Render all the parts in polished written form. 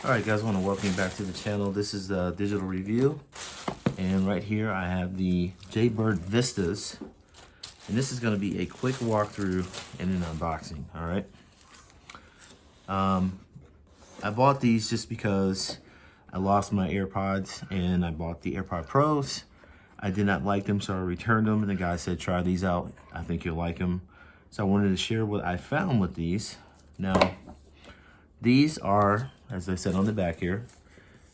All right, guys, I want to welcome you back to the channel. This is the digital review, and right here I have the Jaybird Vistas, and this is going to be a quick walkthrough and an unboxing. All right. I bought these just because I lost my AirPods, and I bought the AirPod Pros. I did not like them, so I returned them, and the guy said, try these out. I think you'll like them. So I wanted to share what I found with these. Now, these are, as I said on the back here,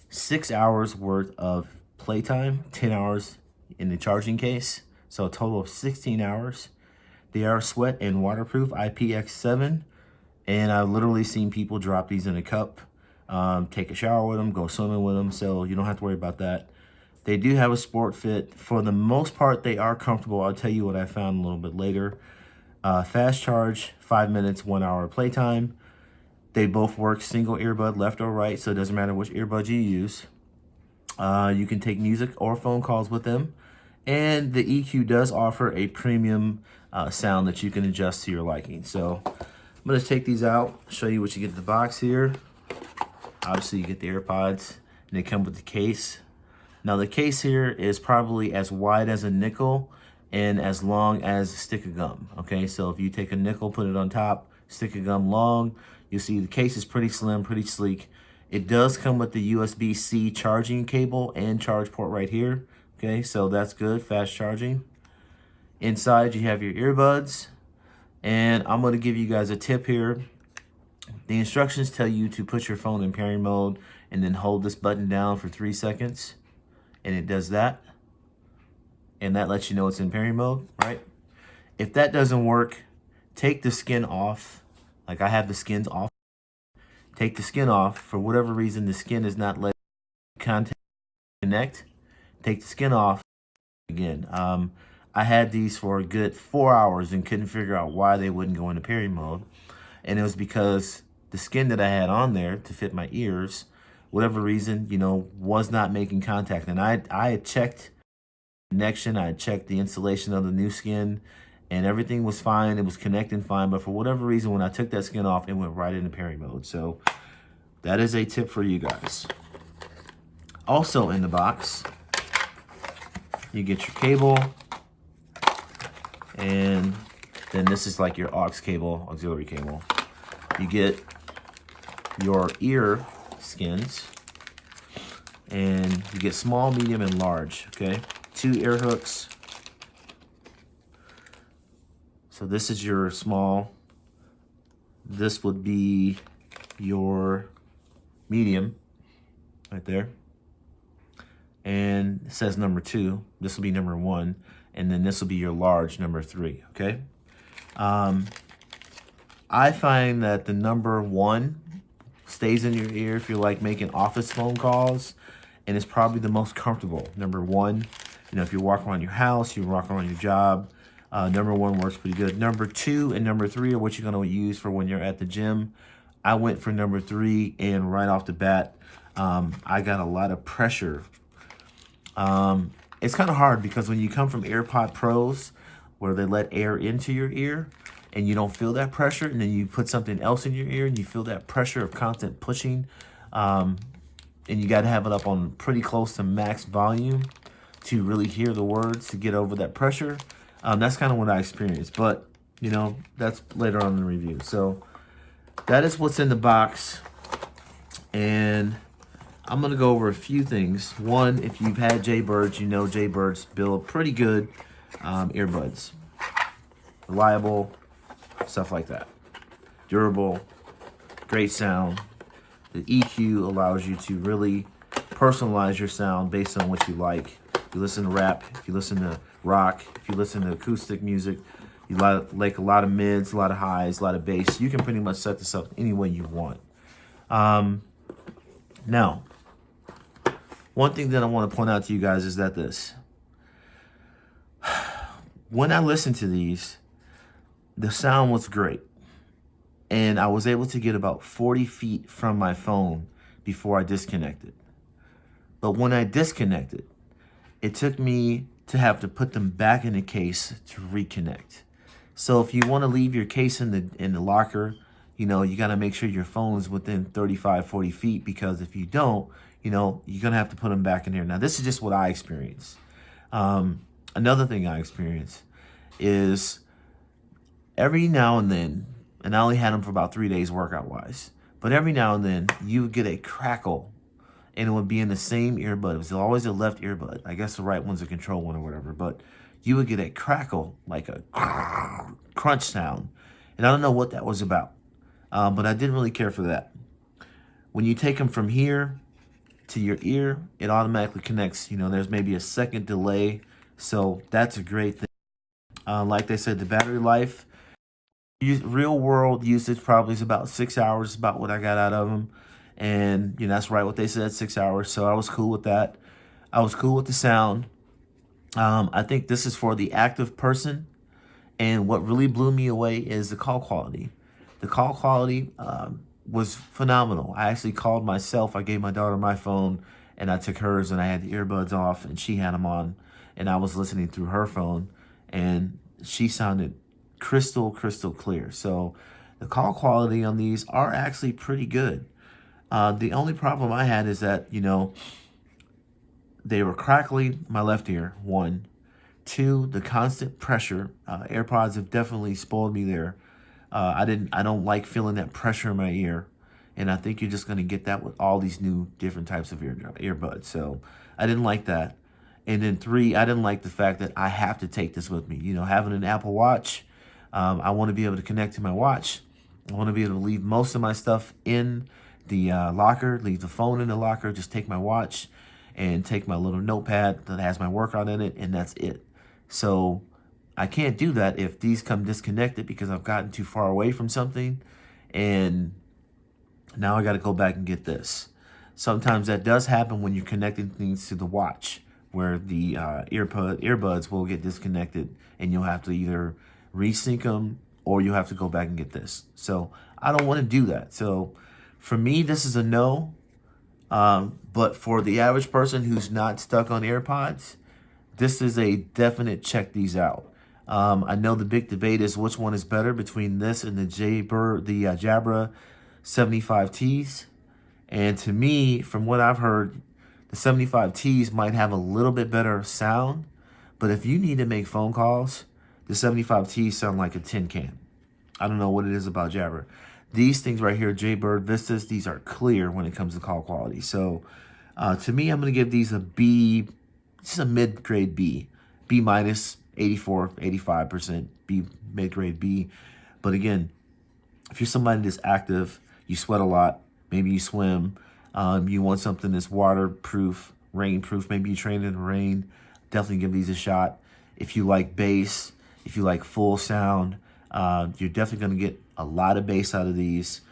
6 hours worth of playtime, 10 hours in the charging case. So a total of 16 hours. They are sweat and waterproof, IPX7. And I've literally seen people drop these in a cup, take a shower with them, go swimming with them. So you don't have to worry about that. They do have a sport fit. For the most part, they are comfortable. I'll tell you what I found a little bit later. Fast charge, 5 minutes, 1 hour playtime. They both work single earbud, left or right, so it doesn't matter which earbud you use. You can take music or phone calls with them. And the EQ does offer a premium sound that you can adjust to your liking. So I'm going to take these out, show you what you get in the box here. Obviously, you get the AirPods, and they come with the case. Now, the case here is probably as wide as a nickel and as long as a stick of gum. Okay, so if you take a nickel, put it on top, stick of gum long, you'll see the case is pretty slim, pretty sleek. It does come with the USB-C charging cable and charge port right here. Okay, so that's good, fast charging. Inside, you have your earbuds. And I'm going to give you guys a tip here. The instructions tell you to put your phone in pairing mode and then hold this button down for 3 seconds. And it does that. And that lets you know it's in pairing mode, right? If that doesn't work, take the skin off. Like I have the skins off. Take the skin off. For whatever reason, the skin is not letting contact connect. Take the skin off again. I had these for a good 4 hours and couldn't figure out why they wouldn't go into pairing mode. And it was because the skin that I had on there to fit my ears, whatever reason, was not making contact. And I had checked the connection, I had checked the installation of the new skin, and everything was fine. It was connecting fine. But for whatever reason, when I took that skin off, it went right into pairing mode. So that is a tip for you guys. Also in the box, you get your cable. And then this is like your aux cable, auxiliary cable. You get your ear skins, and you get small, medium, and large, okay? 2 ear hooks. So this is your small. This would be your medium right there. And it says number 2. This will be number 1. And then this will be your large, number 3, okay? I find that the number 1 stays in your ear if you're like making office phone calls, and it's probably the most comfortable. Number 1, if you're walking around your house, you're walking around your job, number 1 works pretty good. Number 2 and number 3 are what you're gonna use for when you're at the gym. I went for number 3, and right off the bat, I got a lot of pressure. It's kind of hard because when you come from AirPod Pros, where they let air into your ear and you don't feel that pressure, and then you put something else in your ear and you feel that pressure of constant pushing, and you got to have it up on pretty close to max volume to really hear the words to get over that pressure. That's kind of what I experienced, but that's later on in the review. So that is what's in the box, and I'm going to go over a few things. One, if you've had Jaybirds, you know Jaybirds build pretty good earbuds. Reliable, stuff like that. Durable, great sound. The EQ allows you to really personalize your sound based on what you like. If you listen to rap, if you listen to rock, if you listen to acoustic music, you like a lot of mids, a lot of highs, a lot of bass, you can pretty much set this up any way you want. Now, one thing that I want to point out to you guys is that when I listened to these, the sound was great. And I was able to get about 40 feet from my phone before I disconnected. But when I disconnected, it took me to have to put them back in the case to reconnect. So if you want to leave your case in the locker, you know, you got to make sure your phone is within 35, 40 feet, because if you don't, you know, you're going to have to put them back in here. Now, this is just what I experienced. Another thing I experienced is every now and then, and I only had them for about 3 days workout-wise, but every now and then you would get a crackle, and it would be in the same earbud. It was always a left earbud. I guess the right one's a control one or whatever, but you would get a crackle, like a crunch sound, and I don't know what that was about, but I didn't really care for that. When you take them from here to your ear, it automatically connects. You know, there's maybe a second delay, so that's a great thing. Like they said, the battery life, real world usage probably is about 6 hours, about what I got out of them. And, you know, that's right what they said, 6 hours. So I was cool with that. I was cool with the sound. I think this is for the active person. And what really blew me away is the call quality. The call quality was phenomenal. I actually called myself. I gave my daughter my phone, and I took hers, and I had the earbuds off, and she had them on. And I was listening through her phone, and she sounded crystal clear. So the call quality on these are actually pretty good. The only problem I had is that, you know, they were crackling my left ear, one. Two, the constant pressure. AirPods have definitely spoiled me there. I don't like feeling that pressure in my ear. And I think you're just going to get that with all these new different types of earbuds. So I didn't like that. And then three, I didn't like the fact that I have to take this with me. You know, having an Apple Watch, I want to be able to connect to my watch. I want to be able to leave most of my stuff in the locker, leave the phone in the locker, just take my watch and take my little notepad that has my workout in it, and that's it. So I can't do that if these come disconnected because I've gotten too far away from something, and now I got to go back and get this. Sometimes that does happen when you're connecting things to the watch, where the earbuds will get disconnected, and you'll have to either resync them or you'll have to go back and get this. So I don't want to do that. So for me, this is a no. But for the average person who's not stuck on AirPods, this is a definite check these out. I know the big debate is which one is better between this and the Jabra 75Ts. And to me, from what I've heard, the 75Ts might have a little bit better sound. But if you need to make phone calls, the 75Ts sound like a tin can. I don't know what it is about Jabra. These things right here, Jaybird Vistas, these are clear when it comes to call quality. So to me, I'm going to give these a B. This is a mid-grade B. B minus, 84, 85%. B, mid-grade B. But again, if you're somebody that's active, you sweat a lot, maybe you swim, you want something that's waterproof, rainproof, maybe you train in the rain, definitely give these a shot. If you like bass, if you like full sound, you're definitely going to get a lot of bass out of these,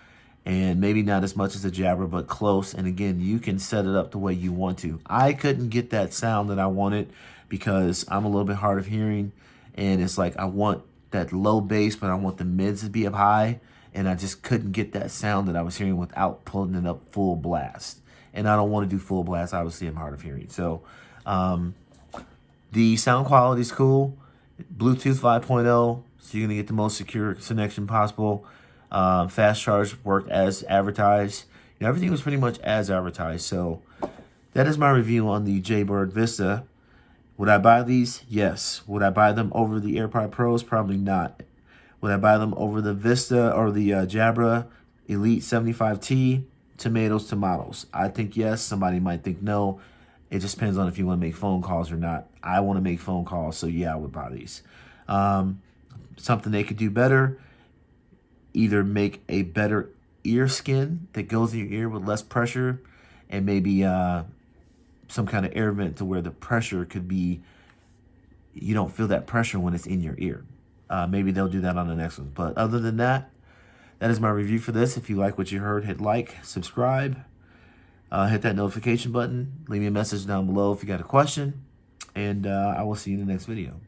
and maybe not as much as a Jabra, but close. And again, you can set it up the way you want to. I couldn't get that sound that I wanted because I'm a little bit hard of hearing, and it's like I want that low bass, but I want the mids to be up high, and I just couldn't get that sound that I was hearing without pulling it up full blast. And I don't want to do full blast. Obviously, I'm hard of hearing. So the sound quality is cool. Bluetooth 5.0, so you're going to get the most secure connection possible. Fast charge worked as advertised. You know, everything was pretty much as advertised. So that is my review on the Jaybird Vista. Would I buy these? Yes. Would I buy them over the AirPod Pros? Probably not. Would I buy them over the Vista or the Jabra Elite 75T? Tomatoes. I think yes. Somebody might think no. It just depends on if you want to make phone calls or not. I want to make phone calls, so yeah, I would buy these. Something they could do better, either make a better ear skin that goes in your ear with less pressure, and maybe some kind of air vent to where the pressure could be, you don't feel that pressure when it's in your ear. Maybe they'll do that on the next one. But other than that, that is my review for this. If you like what you heard, hit like, subscribe, hit that notification button, leave me a message down below if you got a question, and I will see you in the next video.